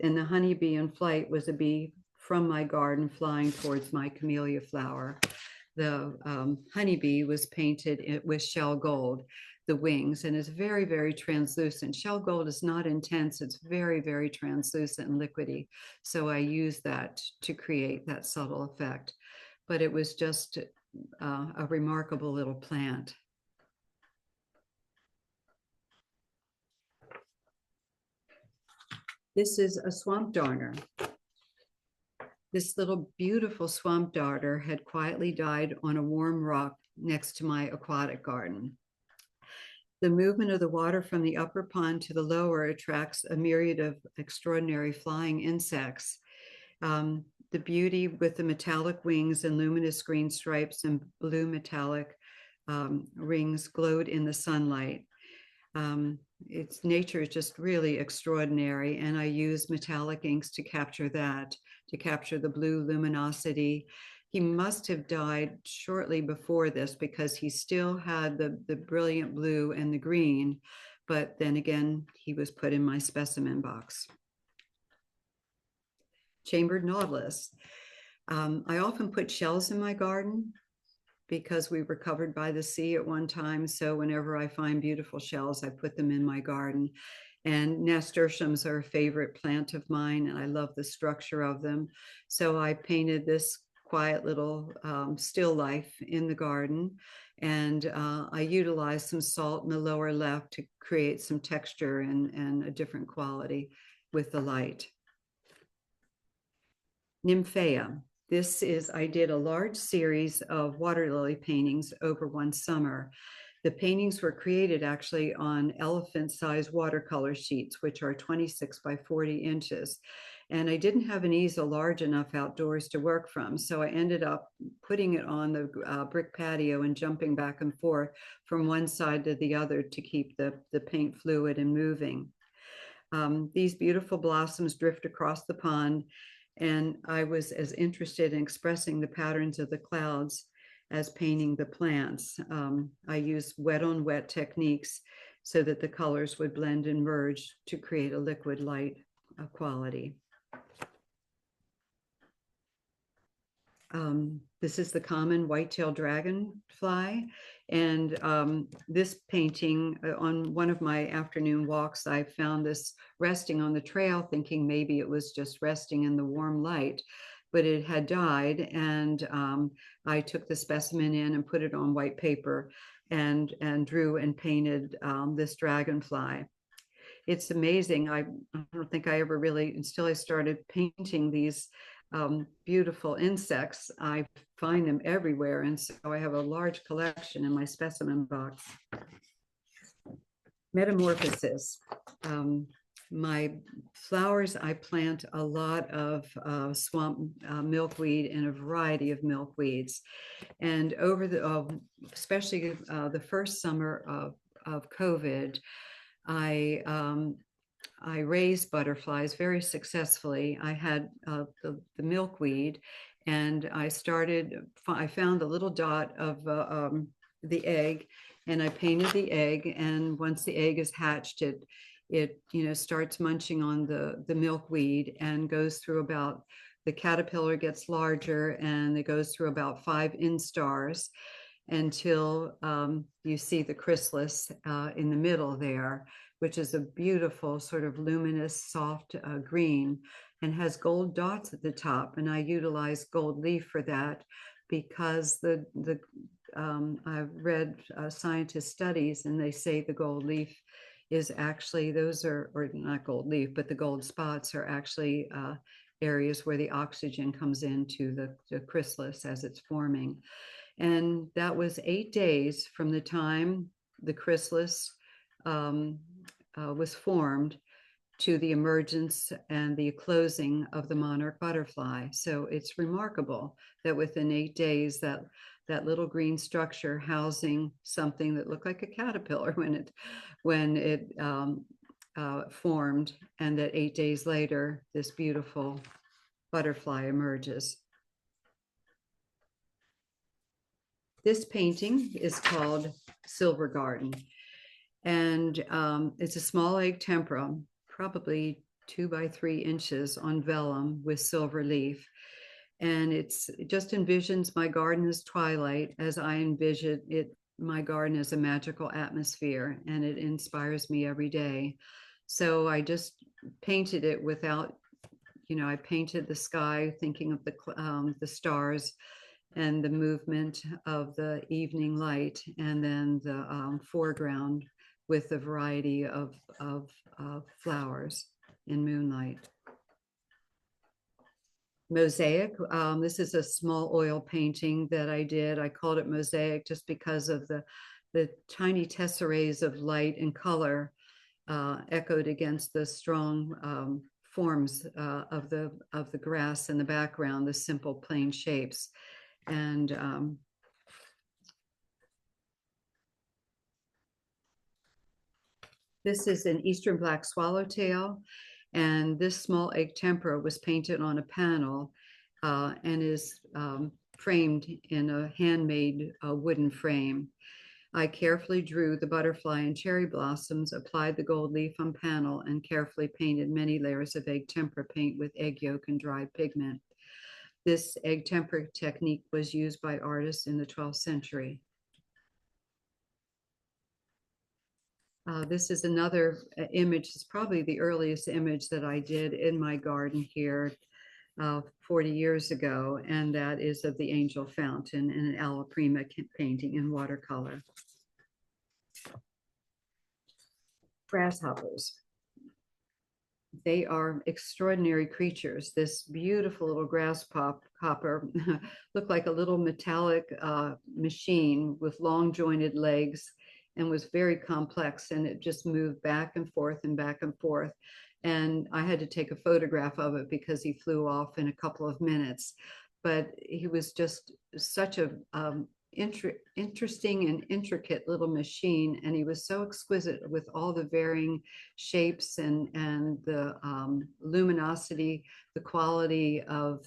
Speaker 1: And the honeybee in flight was a bee from my garden flying towards my camellia flower. The honeybee was painted with shell gold, the wings, and is very, very translucent. Shell gold is not intense. It's very, very translucent and liquidy. So I used that to create that subtle effect. But it was just a remarkable little plant. This is a swamp darner. This little beautiful swamp darter had quietly died on a warm rock next to my aquatic garden. The movement of the water from the upper pond to the lower attracts a myriad of extraordinary flying insects. The beauty with the metallic wings and luminous green stripes and blue metallic rings glowed in the sunlight. Its nature is just really extraordinary, and I use metallic inks to capture that, to capture the blue luminosity. He must have died shortly before this because he still had the brilliant blue and the green, but then again, he was put in my specimen box. Chambered nautilus. I often put shells in my garden because we were covered by the sea at one time. So whenever I find beautiful shells, I put them in my garden. And nasturtiums are a favorite plant of mine, and I love the structure of them. So I painted this quiet little still life in the garden. And I utilized some salt in the lower left to create some texture and a different quality with the light. Nymphaea. This is, I did a large series of water lily paintings over one summer. The paintings were created actually on elephant-sized watercolor sheets, which are 26 by 40 inches. And I didn't have an easel large enough outdoors to work from, so I ended up putting it on the brick patio and jumping back and forth from one side to the other to keep the paint fluid and moving. These beautiful blossoms drift across the pond, and I was as interested in expressing the patterns of the clouds as painting the plants. I used wet on wet techniques so that the colors would blend and merge to create a liquid light quality. This is the common white-tailed dragonfly. And this painting, on one of my afternoon walks, I found this resting on the trail, thinking maybe it was just resting in the warm light, but it had died. And I took the specimen in and put it on white paper and drew and painted this dragonfly. It's amazing. I don't think I ever really, until I started painting these beautiful insects, I find them everywhere. And so I have a large collection in my specimen box. Metamorphosis. My flowers, I plant a lot of swamp milkweed and a variety of milkweeds. And over the, especially the first summer of COVID, I raised butterflies very successfully. I had the milkweed, and I found a little dot of the egg, and I painted the egg. And once the egg is hatched, it starts munching on the milkweed and goes through about, the caterpillar gets larger, and it goes through about 5 instars until you see the chrysalis in the middle there, which is a beautiful sort of luminous, soft green, and has gold dots at the top. And I utilize gold leaf for that because I've read scientist studies, and they say the gold leaf is actually, or not gold leaf, but the gold spots are actually areas where the oxygen comes into the chrysalis as it's forming. And that was 8 days from the time the chrysalis was formed to the emergence and the closing of the monarch butterfly. So it's remarkable that within 8 days, that little green structure housing something that looked like a caterpillar when it formed, and that 8 days later, this beautiful butterfly emerges. This painting is called Silver Garden, and it's a small egg tempera, probably 2 by 3 inches on vellum with silver leaf. And it just envisions my garden as twilight, as I envision it, my garden as a magical atmosphere, and it inspires me every day. So I just painted it without, I painted the sky thinking of the stars and the movement of the evening light, and then the foreground with a variety of flowers in moonlight. Mosaic. This is a small oil painting that I did. I called it Mosaic just because of the tiny tesserae of light and color echoed against the strong forms of the grass in the background, the simple plain shapes. And this is an Eastern black swallowtail, and this small egg tempera was painted on a panel and is framed in a handmade wooden frame. I carefully drew the butterfly and cherry blossoms, applied the gold leaf on panel, and carefully painted many layers of egg tempera paint with egg yolk and dried pigment. This egg tempera technique was used by artists in the 12th century. This is another image. It's probably the earliest image that I did in my garden here. 40 years ago, and that is of the Angel Fountain and an Alla Prima painting in watercolor. Grasshoppers. They are extraordinary creatures. This beautiful little grasshopper looked like a little metallic machine with long jointed legs and was very complex, and it just moved back and forth and back and forth. And I had to take a photograph of it because he flew off in a couple of minutes. But he was just such a interesting and intricate little machine, and he was so exquisite with all the varying shapes and the luminosity, the quality of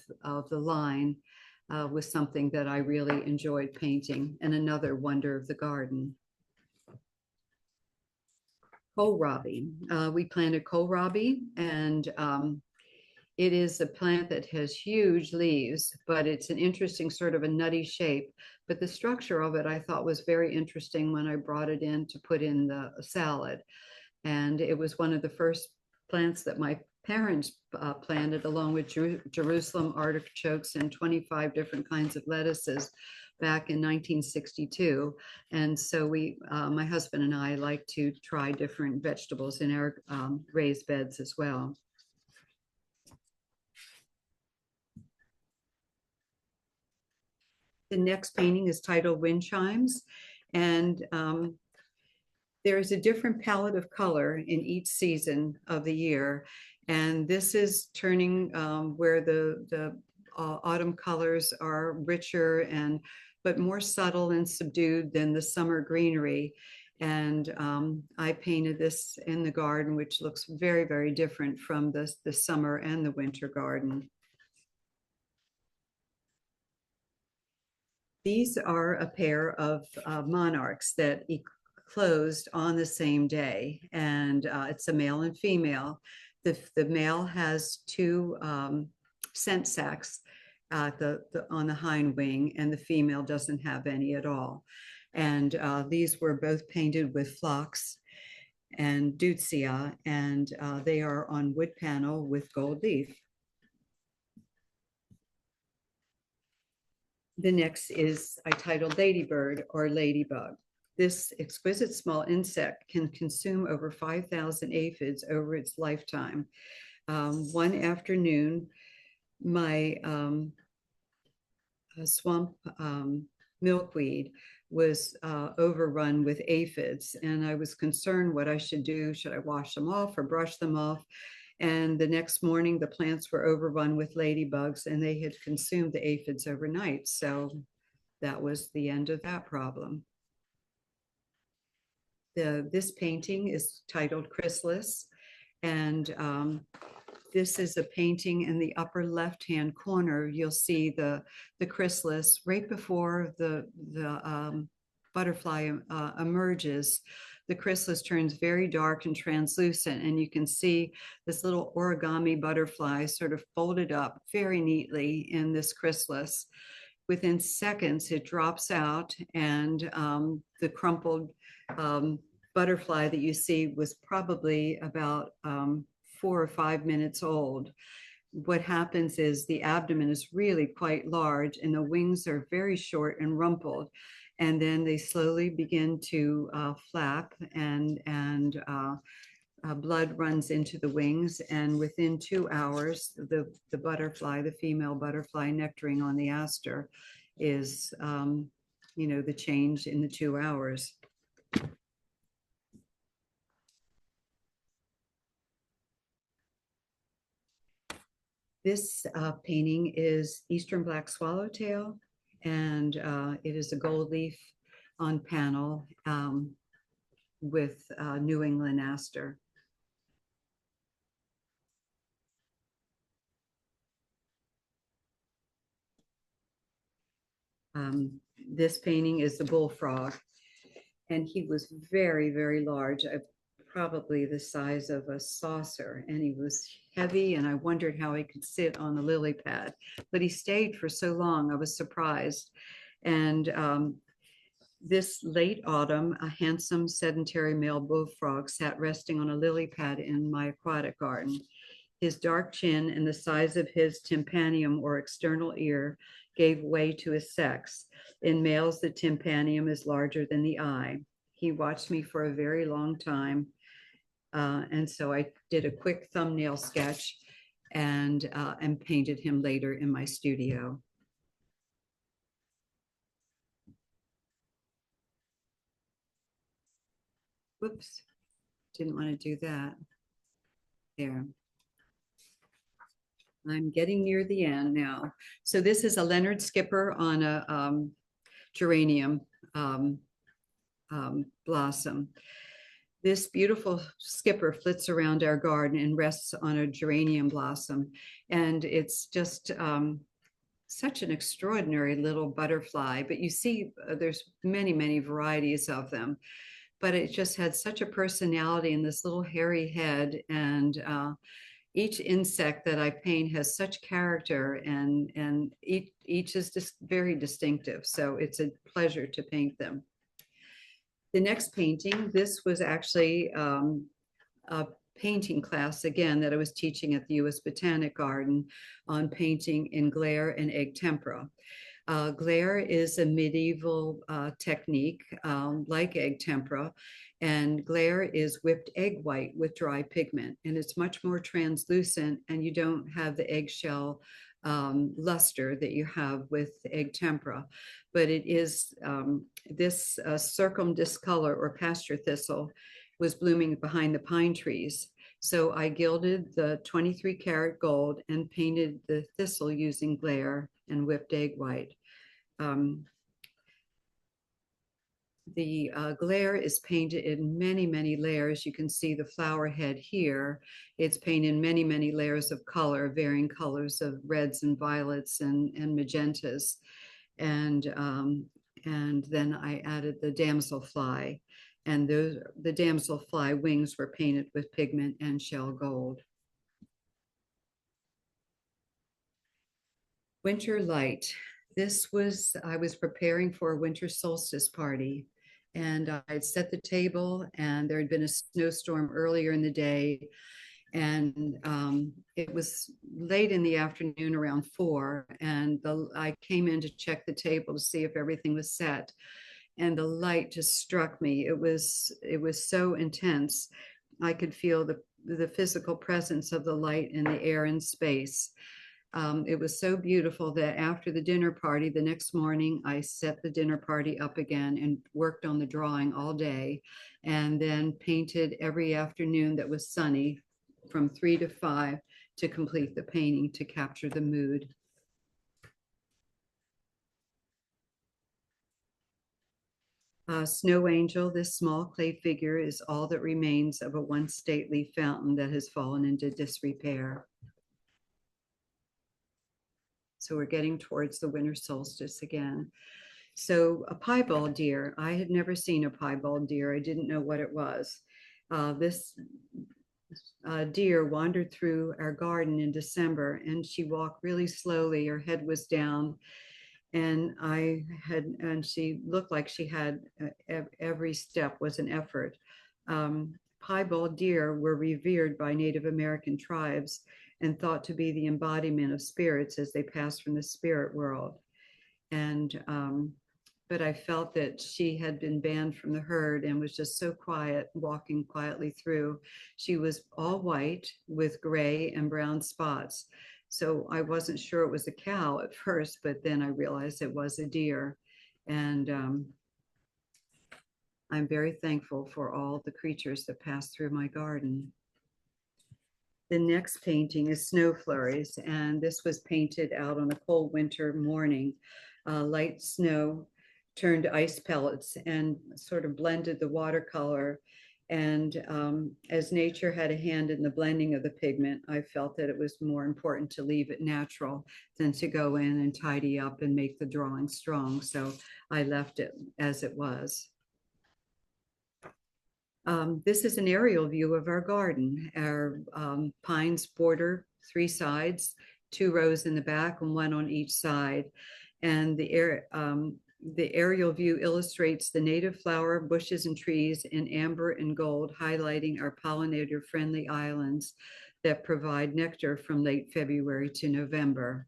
Speaker 1: the line was something that I really enjoyed painting, and another wonder of the garden. Kohlrabi. We planted kohlrabi, and it is a plant that has huge leaves, but it's an interesting sort of a nutty shape. But the structure of it I thought was very interesting when I brought it in to put in the salad. And it was one of the first plants that my parents planted, along with Jerusalem artichokes and 25 different kinds of lettuces back in 1962. And so my husband and I like to try different vegetables in our raised beds as well. The next painting is titled Wind Chimes, and there is a different palette of color in each season of the year. And this is turning where the autumn colors are richer but more subtle and subdued than the summer greenery. And I painted this in the garden, which looks very, very different from the summer and the winter garden. These are a pair of monarchs that closed on the same day, and it's a male and female. The male has two scent sacs on the hind wing, and the female doesn't have any at all. And these were both painted with phlox and deutzia, and they are on wood panel with gold leaf. The next is I titled Ladybird or Ladybug. This exquisite small insect can consume over 5,000 aphids over its lifetime. One afternoon, my swamp milkweed was overrun with aphids, and I was concerned what I should do. Should I wash them off or brush them off? And the next morning, the plants were overrun with ladybugs, and they had consumed the aphids overnight. So that was the end of that problem. This painting is titled Chrysalis, and this is a painting in the upper left-hand corner. You'll see the chrysalis right before the butterfly emerges. The chrysalis turns very dark and translucent, and you can see this little origami butterfly sort of folded up very neatly in this chrysalis. Within seconds, it drops out, and the crumpled butterfly that you see was probably about 4 or 5 minutes old. What happens is the abdomen is really quite large, and the wings are very short and rumpled. And then they slowly begin to flap, and blood runs into the wings. And within 2 hours, the butterfly, the female butterfly nectaring on the aster, is, the change in the 2 hours. This painting is Eastern Black Swallowtail, and it is a gold leaf on panel with New England aster. This painting is the bullfrog, and he was very, very large, probably the size of a saucer, and he was heavy, and I wondered how he could sit on the lily pad, but he stayed for so long. I was surprised. And this late autumn, a handsome sedentary male bullfrog sat resting on a lily pad in my aquatic garden. His dark chin and the size of his tympanium or external ear gave way to his sex. In males, the tympanium is larger than the eye. He watched me for a very long time. And so I did a quick thumbnail sketch and painted him later in my studio. Whoops, didn't want to do that. There. I'm getting near the end now. So this is a Leonard Skipper on a geranium blossom. This beautiful skipper flits around our garden and rests on a geranium blossom. And it's just such an extraordinary little butterfly, but you see there's many, many varieties of them, but it just had such a personality in this little hairy head. And each insect that I paint has such character, and each is just very distinctive. So it's a pleasure to paint them. The next painting, this was actually a painting class again that I was teaching at the U.S. Botanic Garden on painting in glare and egg tempera. Glare is a medieval technique like egg tempera, and glare is whipped egg white with dry pigment, and it's much more translucent, and you don't have the eggshell luster that you have with egg tempera. But it is this circumdiscolor or pasture thistle was blooming behind the pine trees. So I gilded the 23 karat gold and painted the thistle using glare and whipped egg white. The glare is painted in many, many layers. You can see the flower head here. It's painted in many, many layers of color, varying colors of reds and violets and magentas. And then I added the damselfly, and the damselfly wings were painted with pigment and shell gold. Winter light. I was preparing for a winter solstice party, and I'd set the table, and there had been a snowstorm earlier in the day, and it was late in the afternoon around 4, and I came in to check the table to see if everything was set, and the light just struck me. It was so intense. I could feel the physical presence of the light in the air and space. It was so beautiful that after the dinner party, the next morning, I set the dinner party up again and worked on the drawing all day, and then painted every afternoon that was sunny from 3 to 5 to complete the painting to capture the mood. Snow Angel, this small clay figure is all that remains of a once stately fountain that has fallen into disrepair. So we're getting towards the winter solstice again. So a piebald deer, I had never seen a piebald deer. I didn't know what it was. This deer wandered through our garden in December, and she walked really slowly. Her head was down, and she looked like she had every step was an effort. Piebald deer were revered by Native American tribes and thought to be the embodiment of spirits as they passed from the spirit world. And but I felt that she had been banned from the herd and was just so quiet, walking quietly through. She was all white with gray and brown spots. So I wasn't sure it was a cow at first, but then I realized it was a deer. And I'm very thankful for all the creatures that pass through my garden. The next painting is Snow Flurries, and this was painted out on a cold winter morning. Light snow turned ice pellets and sort of blended the watercolor. And as nature had a hand in the blending of the pigment, I felt that it was more important to leave it natural than to go in and tidy up and make the drawing strong. So I left it as it was. This is an aerial view of our garden. Our pines border 3 sides, 2 rows in the back and 1 on each side. And the aerial view illustrates the native flower, bushes, and trees in amber and gold, highlighting our pollinator-friendly islands. that provide nectar from late February to November.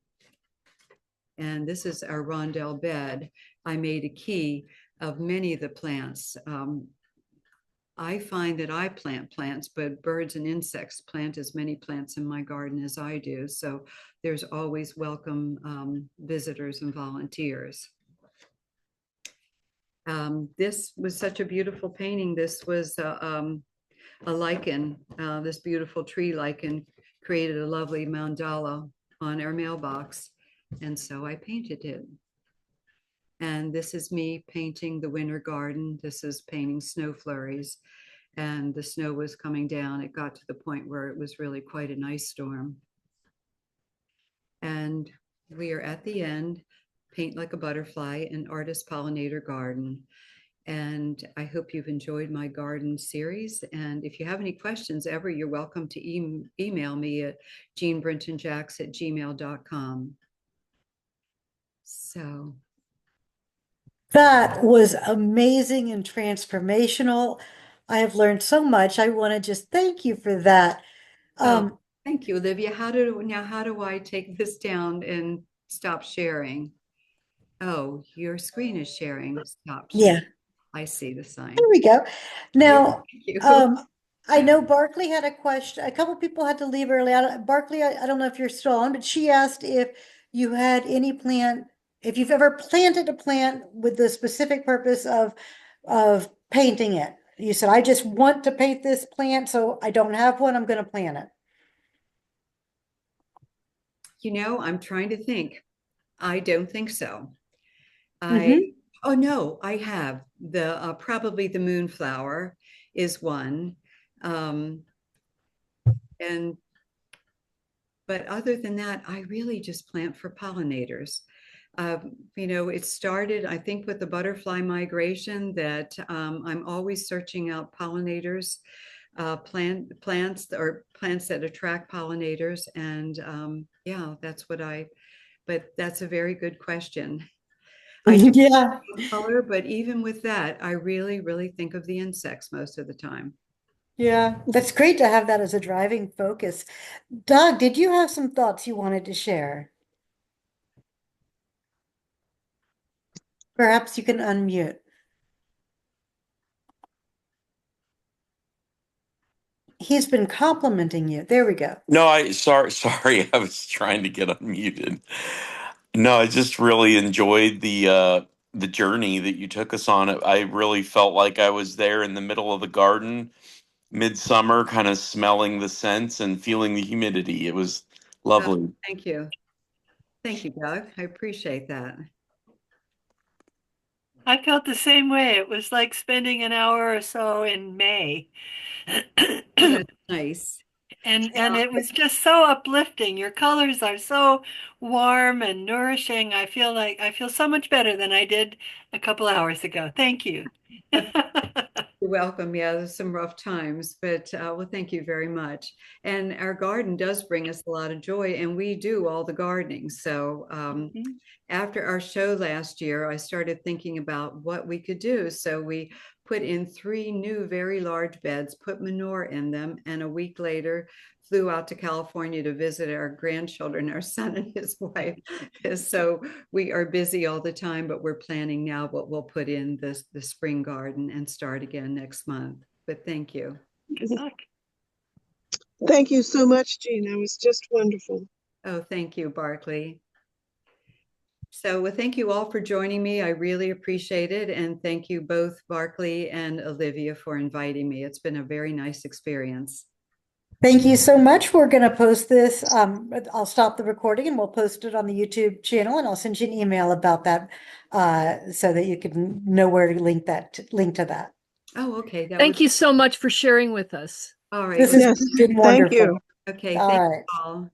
Speaker 1: And this is our rondelle bed. I made a key of many of the plants. I find that I plant plants, but birds and insects plant as many plants in my garden as I do. So there's always welcome visitors and volunteers. This was such a beautiful painting. This was a lichen, this beautiful tree lichen created a lovely mandala on our mailbox. And so I painted it. And this is me painting the winter garden. This is painting snow flurries. And the snow was coming down. It got to the point where it was really quite an ice storm. And we are at the end, Paint Like a Butterfly, an artist pollinator garden. And I hope you've enjoyed my garden series. And if you have any questions ever, you're welcome to email me at jeanbrinton-jacks@gmail.com. So.
Speaker 2: That was amazing and transformational. I have learned so much. I want to just thank you for that.
Speaker 1: Thank you, Olivia. How do I take this down and stop sharing? Oh, your screen is sharing. Stop sharing.
Speaker 2: Yeah.
Speaker 1: I see the sign.
Speaker 2: There we go. Now,
Speaker 1: Thank you.
Speaker 2: I know Barkley had a question. A couple people had to leave early. Barkley, I don't know if you're still on, but she asked if you had any plant, if you've ever planted a plant with the specific purpose of painting it. You said, I just want to paint this plant, so I don't have one, I'm going to plant it.
Speaker 1: I'm trying to think. I don't think so.
Speaker 2: Mhm.
Speaker 1: Oh no, I have the probably the moonflower is one. But other than that, I really just plant for pollinators. It started, I think, with the butterfly migration that I'm always searching out pollinators, plants that attract pollinators. And yeah, but that's a very good question. I do
Speaker 2: Yeah.
Speaker 1: color, but even with that, I really, really think of the insects most of the time.
Speaker 2: Yeah, that's great to have that as a driving focus. Doug, did you have some thoughts you wanted to share? Perhaps you can unmute. He's been complimenting you. There we go.
Speaker 4: No, sorry, I was trying to get unmuted. No, I just really enjoyed the journey that you took us on. I really felt like I was there in the middle of the garden, midsummer, kind of smelling the scents and feeling the humidity. It was lovely.
Speaker 1: Thank you. Thank you, Doug. I appreciate that.
Speaker 5: I felt the same way. It was like spending an hour or so in May.
Speaker 1: Oh, that's nice.
Speaker 5: And it was just so uplifting. Your colors are so warm and nourishing. I feel so much better than I did a couple hours ago. Thank you.
Speaker 1: You're welcome. Yeah, there's some rough times, but well, thank you very much. And our garden does bring us a lot of joy, and we do all the gardening. So after our show last year, I started thinking about what we could do. So we put in 3 new, very large beds, put manure in them, and a week later flew out to California to visit our grandchildren, our son and his wife. So we are busy all the time, but we're planning now what we'll put in the spring garden and start again next month. But thank you.
Speaker 5: Good luck.
Speaker 3: Thank you so much, Jean. That was just wonderful.
Speaker 1: Oh, thank you, Barkley. So well, thank you all for joining me. I really appreciate it. And thank you both, Barkley and Olivia, for inviting me. It's been a very nice experience.
Speaker 2: Thank you so much. We're going to post this. I'll stop the recording and we'll post it on the YouTube channel, and I'll send you an email about that so that you can know where to link to that.
Speaker 1: Oh, okay.
Speaker 6: Thank you so much for sharing with us.
Speaker 1: All right.
Speaker 2: This has been wonderful.
Speaker 3: Thank you.
Speaker 1: Okay.
Speaker 2: All
Speaker 1: Thank
Speaker 2: right.
Speaker 1: you all.